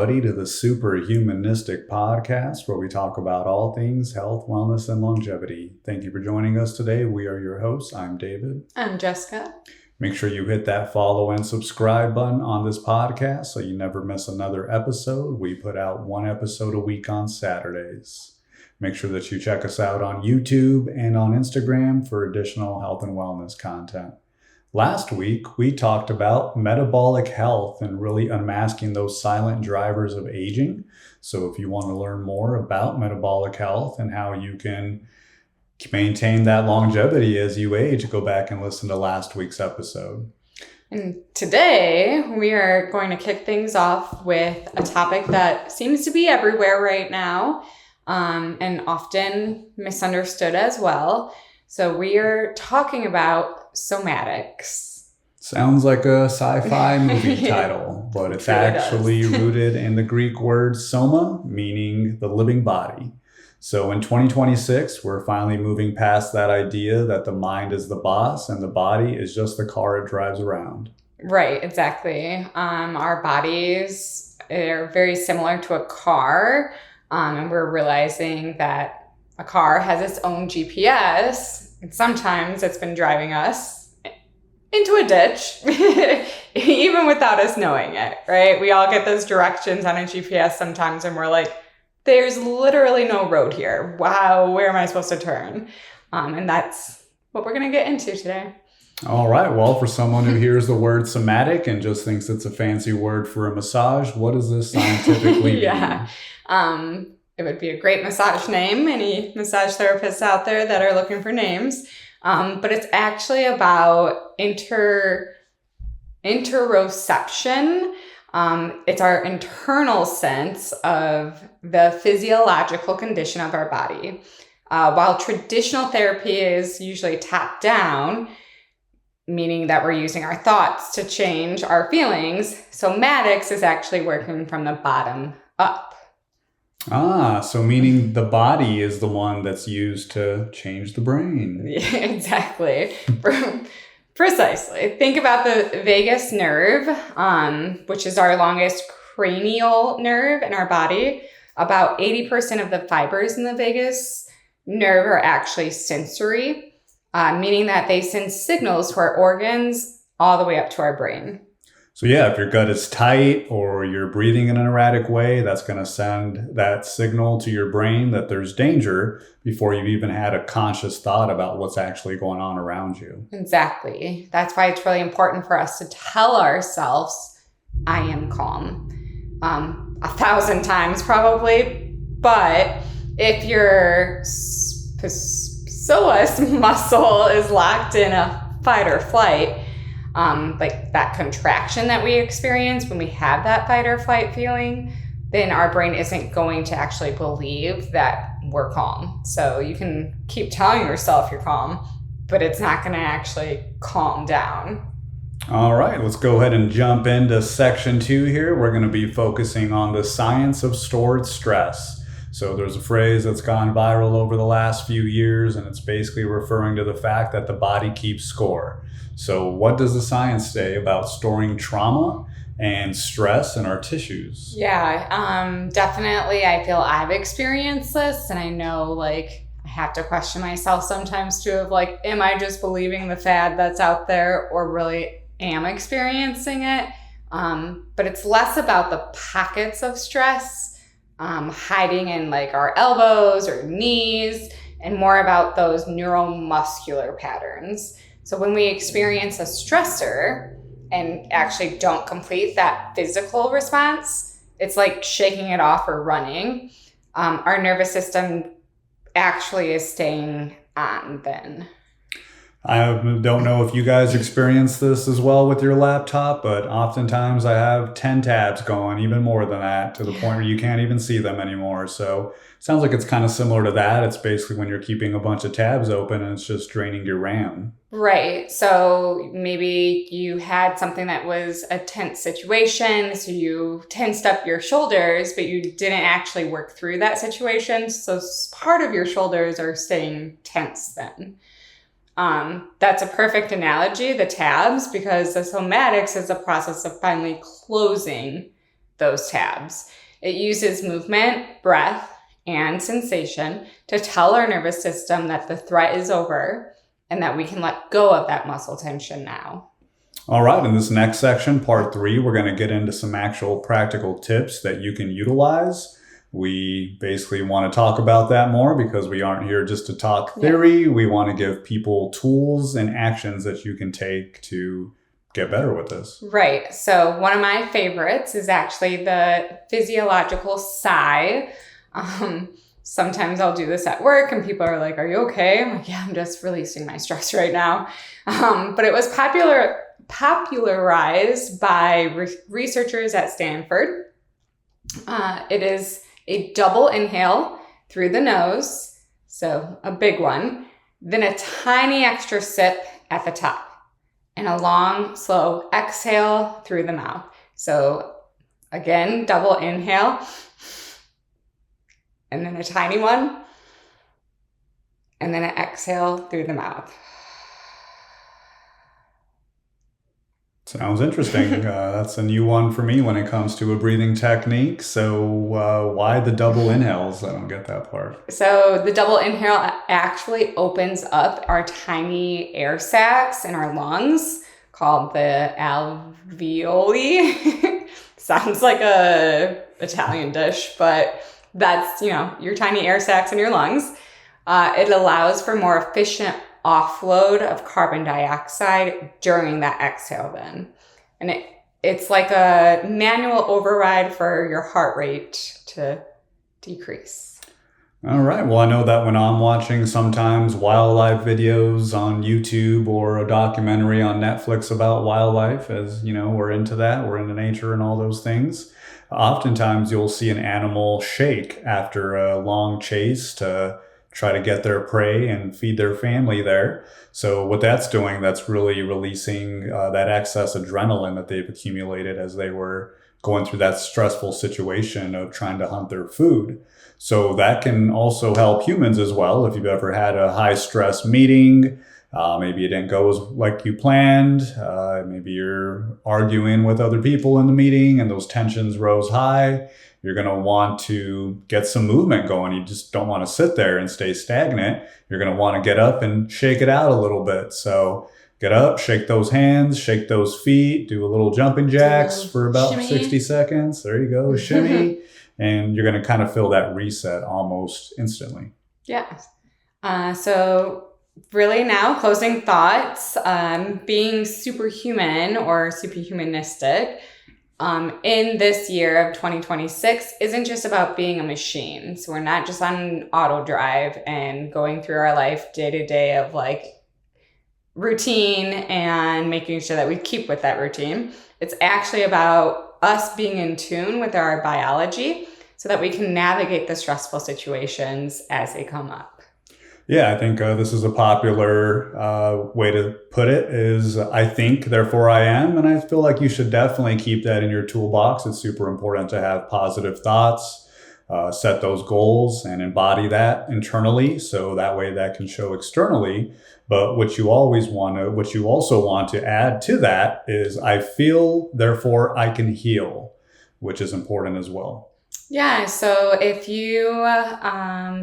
everybody, to the Superhumanistic podcast, where we talk about all things health, wellness, and longevity. Thank you for joining us today. We are your hosts. I'm David. I'm Jessica. Make sure you hit that follow and subscribe button on this podcast so you never miss another episode. We put out one episode a week on Saturdays. Make sure that you check us out on YouTube and on Instagram for additional health and wellness content. Last week, we talked about metabolic health and really unmasking those silent drivers of aging. So if you want to learn more about metabolic health and how you can maintain that longevity as you age, go back and listen to last week's episode. And today, we are going to kick things off with a topic that seems to be everywhere right now, and often misunderstood as well. So we are talking about somatics. Sounds like a sci-fi movie title, but it's actually rooted in the Greek word soma, meaning the living body. So in 2026, we're finally moving past that idea that the mind is the boss and the body is just the car it drives around. Right, exactly. Our bodies are very similar to a car, and we're realizing that a car has its own GPS. And sometimes it's been driving us into a ditch, even without us knowing it, right? We all get those directions on a GPS sometimes, and we're like, there's literally no road here. Wow, where am I supposed to turn? And that's what we're going to get into today. All right. Well, for someone who hears the word somatic and just thinks it's a fancy word for a massage, what does this scientifically mean? It would be a great massage name, any massage therapists out there that are looking for names. But it's actually about interoception. It's our internal sense of the physiological condition of our body. While traditional therapy is usually top down, meaning that we're using our thoughts to change our feelings, somatics is actually working from the bottom up. So meaning the body is the one that's used to change the brain. Yeah, exactly. Precisely. Think about the vagus nerve, which is our longest cranial nerve in our body. About 80% of the fibers in the vagus nerve are actually sensory, meaning that they send signals to our organs all the way up to our brain. So yeah, if your gut is tight or you're breathing in an erratic way, that's going to send that signal to your brain that there's danger before you've even had a conscious thought about what's actually going on around you. Exactly. That's why it's really important for us to tell ourselves, I am calm. 1,000 times probably. But if your psoas muscle is locked in a fight or flight, like that contraction that we experience when we have that fight or flight feeling, then our brain isn't going to actually believe that we're calm. So you can keep telling yourself you're calm, but it's not going to actually calm down. All right, let's go ahead and jump into section 2 here. We're going to be focusing on the science of stored stress. So there's a phrase that's gone viral over the last few years, and it's basically referring to the fact that the body keeps score. So what does the science say about storing trauma and stress in our tissues? Yeah, definitely. I feel I've experienced this, and I know I have to question myself sometimes too of am I just believing the fad that's out there or really am experiencing it? But it's less about the pockets of stress hiding in our elbows or knees, and more about those neuromuscular patterns. So when we experience a stressor and actually don't complete that physical response, it's like shaking it off or running. Our nervous system actually is staying on then. I don't know if you guys experience this as well with your laptop, but oftentimes I have 10 tabs going, even more than that, to the point where you can't even see them anymore. So it sounds like it's kind of similar to that. It's basically when you're keeping a bunch of tabs open and it's just draining your RAM. Right. So maybe you had something that was a tense situation, so you tensed up your shoulders, but you didn't actually work through that situation. So part of your shoulders are staying tense then. That's a perfect analogy, the tabs, because the somatics is a process of finally closing those tabs. It uses movement, breath, and sensation to tell our nervous system that the threat is over and that we can let go of that muscle tension now. All right, in this next section, part 3, we're going to get into some actual practical tips that you can utilize. We basically want to talk about that more because we aren't here just to talk theory. Yeah. We want to give people tools and actions that you can take to get better with this. Right. So one of my favorites is actually the physiological sigh. Sometimes I'll do this at work and people are like, "Are you okay?" I'm like, "Yeah, I'm just releasing my stress right now." But it was popularized by researchers at Stanford. It is a double inhale through the nose, so a big one, then a tiny extra sip at the top, and a long, slow exhale through the mouth. So again, double inhale, and then a tiny one, and then an exhale through the mouth. Sounds interesting. That's a new one for me when it comes to a breathing technique. So why the double inhales? I don't get that part. So the double inhale actually opens up our tiny air sacs in our lungs called the alveoli. Sounds like a Italian dish, but that's, your tiny air sacs in your lungs. It allows for more efficient offload of carbon dioxide during that exhale then. And it's like a manual override for your heart rate to decrease. All right. Well, I know that when I'm watching sometimes wildlife videos on YouTube or a documentary on Netflix about wildlife, as you know, we're into that, we're into nature and all those things. Oftentimes you'll see an animal shake after a long chase to try to get their prey and feed their family there. So what that's doing, that's really releasing that excess adrenaline that they've accumulated as they were going through that stressful situation of trying to hunt their food. So that can also help humans as well. If you've ever had a high stress meeting, maybe it didn't go like you planned. Maybe you're arguing with other people in the meeting and those tensions rose high. You're going to want to get some movement going. You just don't want to sit there and stay stagnant. You're going to want to get up and shake it out a little bit. So get up, shake those hands, shake those feet, do a little jumping jacks for about shimmy. 60 seconds. There you go, shimmy. And you're going to kind of feel that reset almost instantly. Yeah. So really now, closing thoughts, being superhuman or superhumanistic in this year of 2026 isn't just about being a machine. So we're not just on auto drive and going through our life day to day of like routine and making sure that we keep with that routine. It's actually about us being in tune with our biology so that we can navigate the stressful situations as they come up. Yeah, I think this is a popular way to put it is I think, therefore I am. And I feel like you should definitely keep that in your toolbox. It's super important to have positive thoughts, set those goals and embody that internally. So that way that can show externally. But what you also want to add to that is I feel, therefore I can heal, which is important as well. Yeah, so if you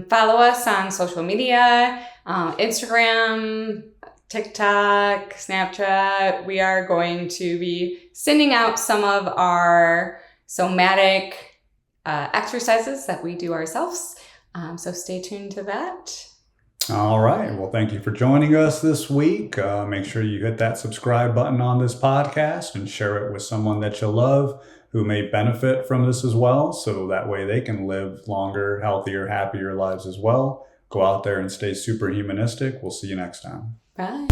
follow us on social media, Instagram, TikTok, Snapchat, we are going to be sending out some of our somatic exercises that we do ourselves. So stay tuned to that. All right. Well, thank you for joining us this week. Make sure you hit that subscribe button on this podcast and share it with someone that you love who may benefit from this as well. So that way they can live longer, healthier, happier lives as well. Go out there and stay superhumanistic. We'll see you next time. Bye.